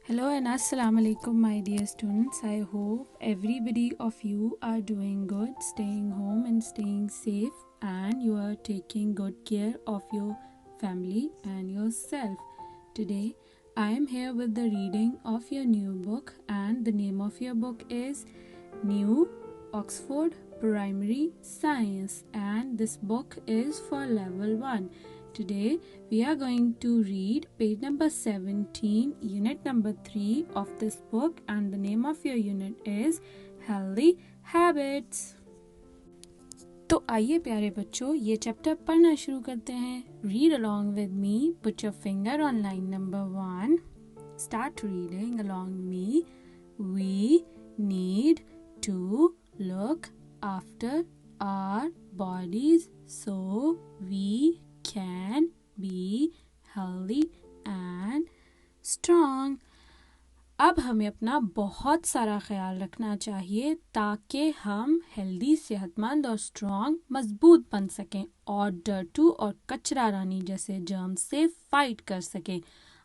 Hello and assalamu alaikum my dear students. I hope everybody of you are doing good, staying home and staying safe, and you are taking good care of your family and yourself. Today I am here with the reading of your new book, and the name of your book is New Oxford Primary Science, and this book is for level 1. Today we are going to read page number 17, unit number 3 of this book, and the name of your unit is Healthy Habits. तो आइए प्यारे बच्चों ये chapter पढ़ना शुरू करते हैं. Read along with me. Put your finger on line number 1. Start reading along me. We need to look after our bodies so we can be healthy and strong. अब हमें अपना बहुत सारा ख्याल रखना चाहिए ताकि हम हेल्दी, सेहतमंद और स्ट्रॉन्ग, मजबूत बन सकें और डर्टू और कचरा रानी जैसे जर्म से फाइट कर सकें.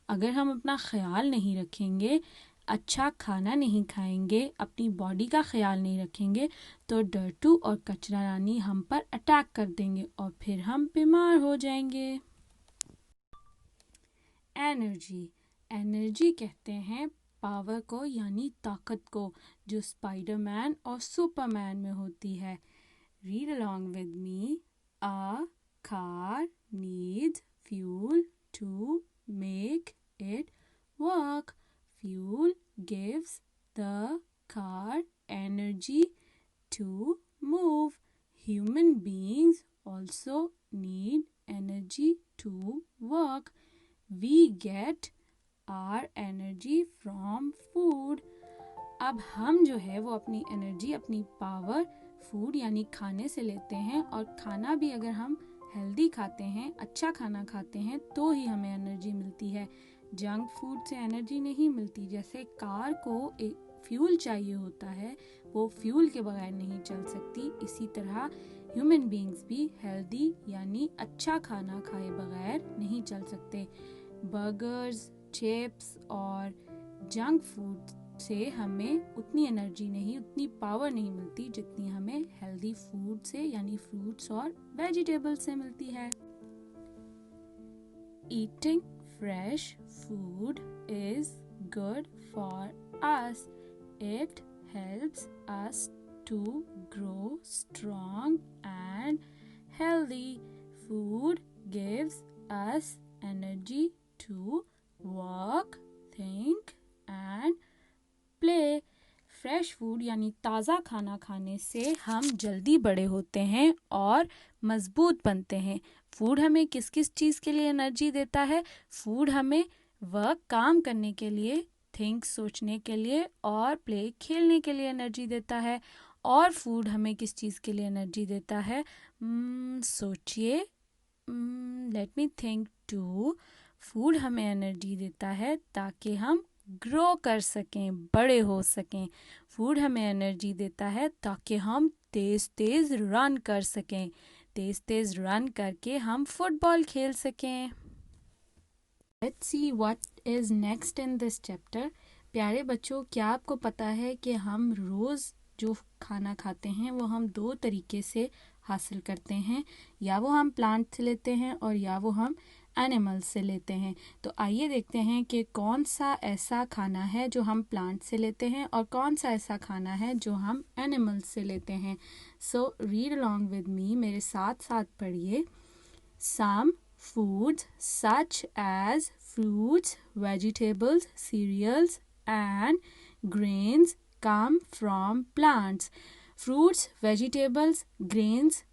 अगर हम अपना ख्याल नहीं रखेंगे, अच्छा खाना नहीं खाएंगे, अपनी बॉडी का ख्याल नहीं रखेंगे तो डर्टू और कचरा रानी हम पर अटैक कर देंगे और फिर हम बीमार हो जाएंगे. एनर्जी कहते हैं पावर को यानी ताकत को, जो स्पाइडरमैन और सुपरमैन में होती है. Read along with me. A car needs fuel to make it work. Fuel gives the car energy to move. Human beings also need energy to work. We get our energy from food. अब हम जो है वो अपनी energy, अपनी power food यानी खाने से लेते हैं, और खाना भी अगर हम हेल्दी खाते हैं, अच्छा खाना खाते हैं तो ही हमें एनर्जी मिलती है. जंक फूड से एनर्जी नहीं मिलती. जैसे कार को एक फ्यूल चाहिए होता है, वो फ्यूल के बगैर नहीं चल सकती, इसी तरह ह्यूमन बीइंग्स भी हेल्दी यानी अच्छा खाना खाए बगैर नहीं चल सकते. बर्गर्स, चिप्स और जंक फूड से हमें उतनी एनर्जी नहीं, उतनी पावर नहीं मिलती जितनी हमें हेल्दी फूड से यानी फ्रूट्स और वेजिटेबल से मिलती है. Eating fresh food is good for us. It helps us to grow strong and healthy. Food gives us energy to work, think and play. Fresh food यानी ताज़ा खाना खाने से हम जल्दी बड़े होते हैं और मज़बूत बनते हैं. फूड हमें किस किस चीज़ के लिए एनर्जी देता है? फूड हमें वर्क, काम करने के लिए, थिंक, सोचने के लिए, और प्ले, खेलने के लिए एनर्जी देता है. और फूड हमें किस चीज़ के लिए एनर्जी देता है? सोचिए. Let me think too. Food हमें एनर्जी देता है ताकि हम ग्रो कर सकें, बड़े हो सकें. फूड हमें एनर्जी देता है ताकि हम तेज़ तेज़ रन कर सकें, तेज़ तेज़ रन करके हम फुटबॉल खेल सकें. Let's see what is next in this chapter. प्यारे बच्चों, क्या आपको पता है कि हम रोज़ जो खाना खाते हैं वो हम 2 तरीके से हासिल करते हैं. या वो हम प्लांट से लेते हैं और या वो हम एनिमल्स से लेते हैं. तो आइए देखते हैं कि कौन सा ऐसा खाना है जो हम प्लांट से लेते हैं और कौन सा ऐसा खाना है जो हम एनिमल्स से लेते हैं. सो रीड अलोंग विद मी. मेरे साथ साथ पढ़िए. सम foods such as fruits, vegetables, cereals and grains come from plants. Fruits, vegetables, grains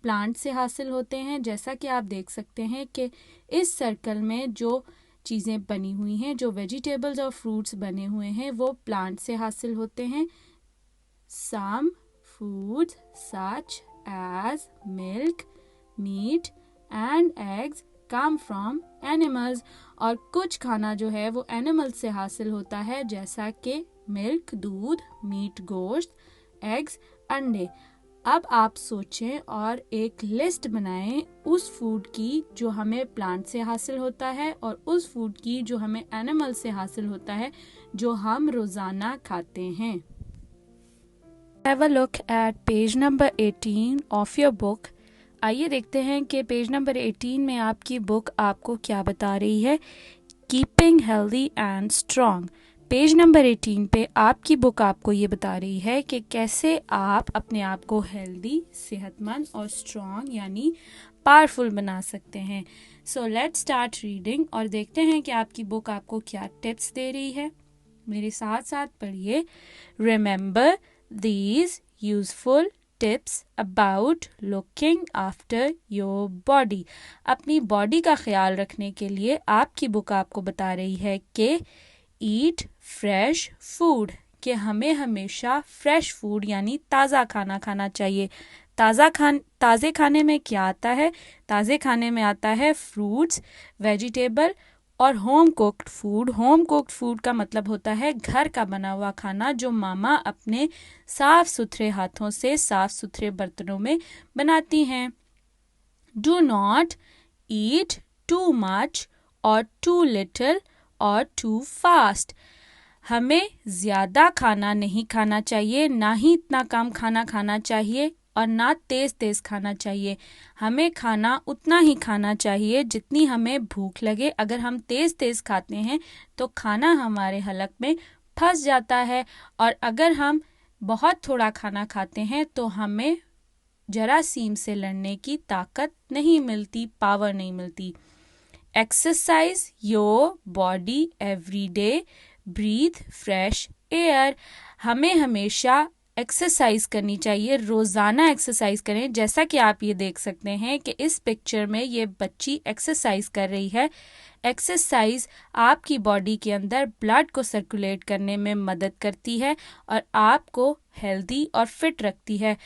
plant से हासिल होते हैं. जैसा कि आप देख सकते हैं कि इस सर्कल में जो चीज़ें बनी हुई हैं, जो वेजिटेबल्स और फ्रूट्स बने हुए हैं, वो प्लांट से हासिल होते हैं. Some foods such as milk, meat and eggs come from animals. और कुछ खाना जो है वो एनिमल से हासिल होता है, जैसा कि मिल्क, दूध, मीट, गोश्त, एग्स, अंडे. अब आप सोचें और एक लिस्ट बनाएं उस फूड की जो हमें प्लांट से हासिल होता है और उस फूड की जो हमें एनिमल से हासिल होता है जो हम रोजाना खाते हैं। Have a look at page number 18 of your book. आइए देखते हैं कि पेज नंबर 18 में आपकी बुक आपको क्या बता रही है। Keeping healthy and strong. Page number 18 पे आपकी बुक आपको ये बता रही है कि कैसे आप अपने आप को हेल्दी, सेहतमंद और स्ट्रॉन्ग यानी पावरफुल बना सकते हैं। सो लेट्स स्टार्ट रीडिंग और देखते हैं कि आपकी बुक आपको क्या टिप्स दे रही है। मेरे साथ साथ पढ़िए। Remember these useful tips about looking after your body. अपनी बॉडी का ख्याल रखने के लिए आपकी बुक आपको बता रही है कि eat fresh food, कि हमें हमेशा फ्रेश फूड यानी ताज़ा खाना खाना चाहिए। ताज़े खाने में क्या आता है? ताज़े खाने में आता है फ्रूट्स, वेजिटेबल और home cooked food. Home cooked food का मतलब होता है घर का बना हुआ खाना जो मामा अपने साफ सुथरे हाथों से साफ सुथरे बर्तनों में बनाती हैं। Do not eat too much और टू लिटिल और टू फास्ट। हमें ज़्यादा खाना नहीं खाना चाहिए, ना ही इतना कम खाना खाना चाहिए और ना तेज़ तेज़ खाना चाहिए। हमें खाना उतना ही खाना चाहिए जितनी हमें भूख लगे। अगर हम तेज़ तेज़ खाते हैं तो खाना हमारे हलक में फंस जाता है और अगर हम बहुत थोड़ा खाना खाते हैं तो हमें जरासीम से लड़ने की ताकत नहीं मिलती, पावर नहीं मिलती। Exercise your body every day, breathe fresh air. हमें हमेशा एक्सरसाइज करनी चाहिए, रोज़ाना एक्सरसाइज करें। जैसा कि आप ये देख सकते हैं कि इस पिक्चर में ये बच्ची एक्सरसाइज कर रही है। एक्सरसाइज आपकी बॉडी के अंदर ब्लड को सर्कुलेट करने में मदद करती है और आपको हेल्दी और फिट रखती है।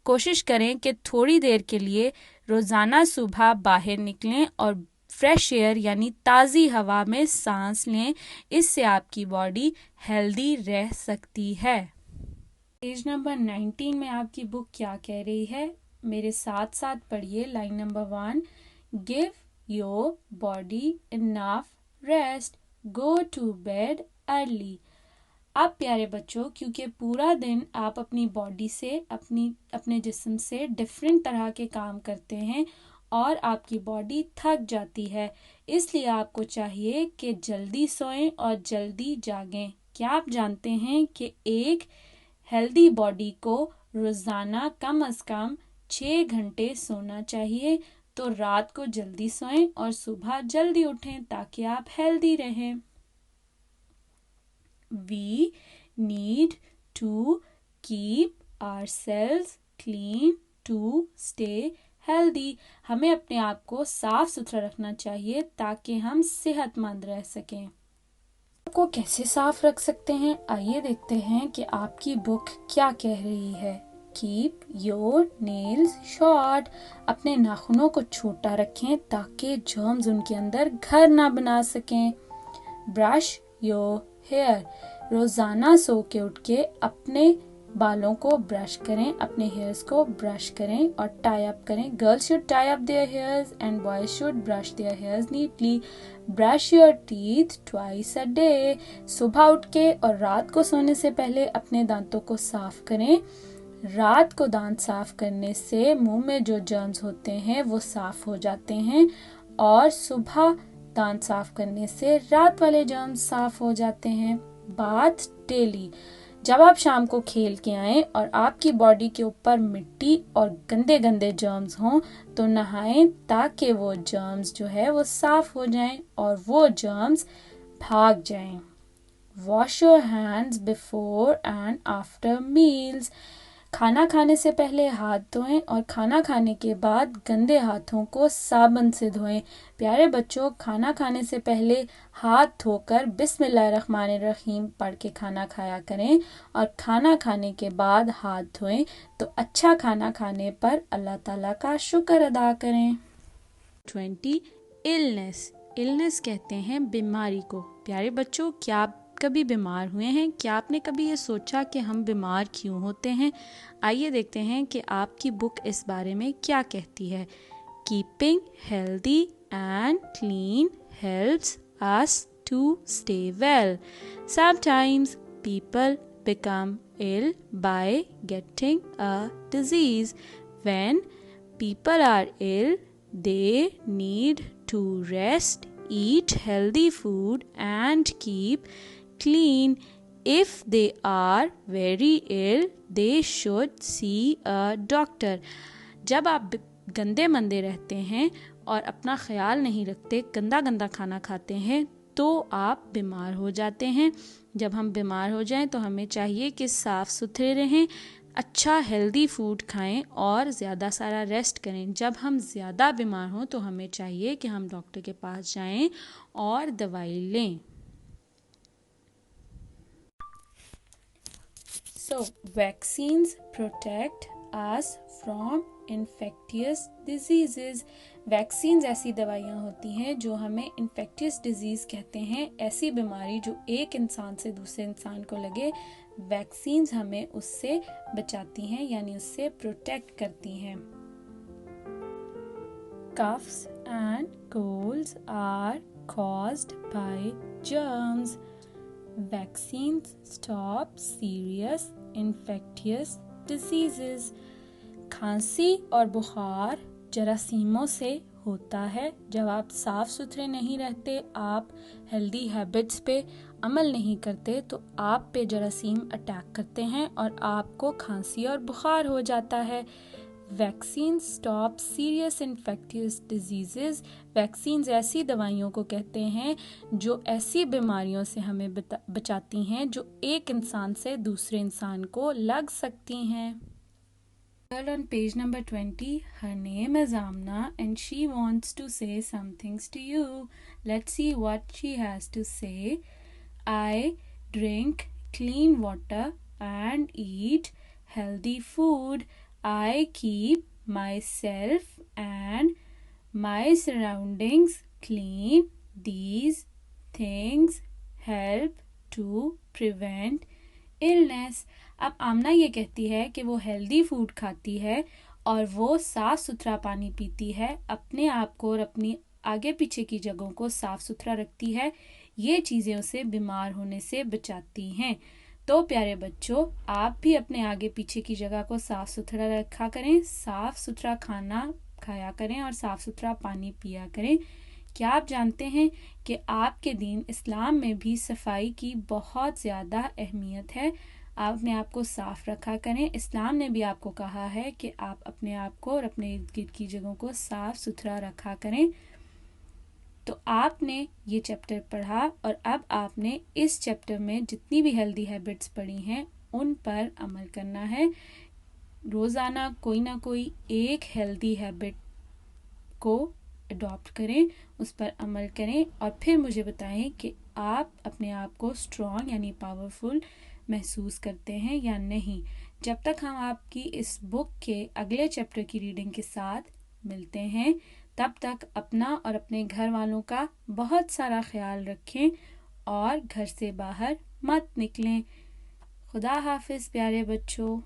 कोशिश करें कि थोड़ी देर के लिए रोज़ाना सुबह बाहर निकलें और फ्रेश एयर यानी ताज़ी हवा में सांस लें। इससे आपकी बॉडी हेल्दी रह सकती है। पेज नंबर 19 में आपकी बुक क्या कह रही है? मेरे साथ साथ पढ़िए। Line number 1, give your body enough rest, go to bed early. अब प्यारे बच्चों, क्योंकि पूरा दिन आप अपनी बॉडी से अपने जिस्म से डिफरेंट तरह के काम करते हैं और आपकी बॉडी थक जाती है, इसलिए आपको चाहिए कि जल्दी सोएं और जल्दी जागें। क्या आप जानते हैं कि एक हेल्दी बॉडी को रोज़ाना कम से कम 6 घंटे सोना चाहिए? तो रात को जल्दी सोएं और सुबह जल्दी उठें ताकि आप हेल्दी रहें। We need to keep ourselves clean to stay healthy. हमें अपने आप को साफ सुथरा रखना चाहिए ताकि हम सेहतमंद रह सकें। आपको कैसे साफ रख सकते हैं? आइए देखते हैं कि आपकी बुक क्या कह रही है। Keep your nails short. अपने नाखूनों को छोटा रखें ताकि जर्म्स उनके अंदर घर ना बना सकें। Brush your hair. रोज़ाना सो के उठ के अपने बालों को ब्रश करें, अपने हेयर्स को ब्रश करें और टाई अप करें। Girls should tie up their hairs and boys should brush their hairs neatly. Brush your teeth twice a day. सुबह उठ के और रात को सोने से पहले अपने दांतों को साफ करें। रात को दांत साफ करने से मुंह में जो जर्म्स होते हैं वो साफ हो जाते हैं और सुबह दांत साफ करने से रात वाले जर्म्स साफ हो जाते हैं। Bath daily. जब आप शाम को खेल के आएं और आपकी बॉडी के ऊपर मिट्टी और गंदे गंदे जर्म्स हों तो नहाएं ताकि वो जर्म्स जो है वो साफ हो जाएं और वो जर्म्स भाग जाएं। Wash your hands before and after meals. खाना खाने से पहले हाथ धोएं और खाना खाने के बाद गंदे हाथों को साबुन से धोएं। प्यारे बच्चों, खाना खाने से पहले हाथ धोकर बिस्मिल्लाहिर्रहमानिर्रहीम पढ़ के खाना खाया करें और खाना खाने के बाद हाथ धोएं तो अच्छा खाना खाने पर अल्लाह ताला का शुक्र अदा करें। 20 इलनेस। इलनेस कहते हैं बीमारी को। प्यारे बच्चों, क्या आप कभी बीमार हुए हैं? क्या आपने कभी ये सोचा कि हम बीमार क्यों होते हैं? आइए देखते हैं कि आपकी बुक इस बारे में क्या कहती है। Keeping healthy and clean helps us to stay well. Sometimes people become ill by getting a disease. When people are ill, they need to rest, eat healthy food, and keep clean. If they are very ill, they should see a doctor. जब आप गंदे मंदे रहते हैं और अपना ख्याल नहीं रखते, गंदा गंदा खाना खाते हैं, तो आप बीमार हो जाते हैं। जब हम बीमार हो जाएं तो हमें चाहिए कि साफ़ सुथरे रहें, अच्छा हेल्दी फूड खाएं और ज़्यादा सारा रेस्ट करें। जब हम ज़्यादा बीमार हों तो हमें चाहिए कि हम डॉक्टर के पास जाएं और दवाई लें। So, vaccines protect us from infectious diseases. Vaccines ऐसी दवाइयाँ होती हैं जो हमें इन्फेक्टियस डिजीज़ कहते हैं। ऐसी बीमारी जो एक इंसान से दूसरे इंसान को लगे, वैक्सीन्स हमें उससे बचाती हैं, यानी उससे प्रोटेक्ट करती हैं। Coughs and colds are caused by germs. Vaccines stop serious infectious diseases. खांसी और बुखार जरासीमों से होता है। जब आप साफ सुथरे नहीं रहते, आप हेल्दी हैबिट्स पे अमल नहीं करते, तो आप पे जरासीम अटैक करते हैं और आपको खांसी और बुखार हो जाता है। Vaccine stop serious infectious diseases. Vaccines ऐसी दवाइयों को कहते हैं जो ऐसी बीमारियों से हमें बचाती हैं जो एक इंसान से दूसरे इंसान को लग सकती हैं। On page number 20, her name is Amna and she wants to say some things to you. Let's see what she has to say. I drink clean water and eat healthy food. I keep myself and my surroundings clean. These things help to prevent illness. अब आमना ये कहती है कि वो healthy food खाती है और वो साफ सुथरा पानी पीती है, अपने आप को और अपनी आगे पीछे की जगहों को साफ सुथरा रखती है। ये चीज़ें उसे बीमार होने से बचाती हैं। तो प्यारे बच्चों, आप भी अपने आगे पीछे की जगह को साफ सुथरा रखा करें, साफ सुथरा खाना खाया करें और साफ सुथरा पानी पिया करें। क्या आप जानते हैं कि आपके दीन इस्लाम में भी सफाई की बहुत ज़्यादा अहमियत है। आप अपने आप को साफ रखा करें। इस्लाम ने भी आपको कहा है कि आप अपने आप को और अपने इर्द गिर्द की जगहों को साफ सुथरा रखा करें। तो आपने ये चैप्टर पढ़ा और अब आपने इस चैप्टर में जितनी भी हेल्दी हैबिट्स पढ़ी हैं उन पर अमल करना है। रोज़ाना कोई ना कोई एक हेल्दी हैबिट को अडॉप्ट करें, उस पर अमल करें और फिर मुझे बताएं कि आप अपने आप को स्ट्रॉन्ग यानी पावरफुल महसूस करते हैं या नहीं। जब तक हम आपकी इस बुक के अगले चैप्टर की रीडिंग के साथ मिलते हैं, तब तक अपना और अपने घर वालों का बहुत सारा ख्याल रखें और घर से बाहर मत निकलें। खुदा हाफिज़ प्यारे बच्चों।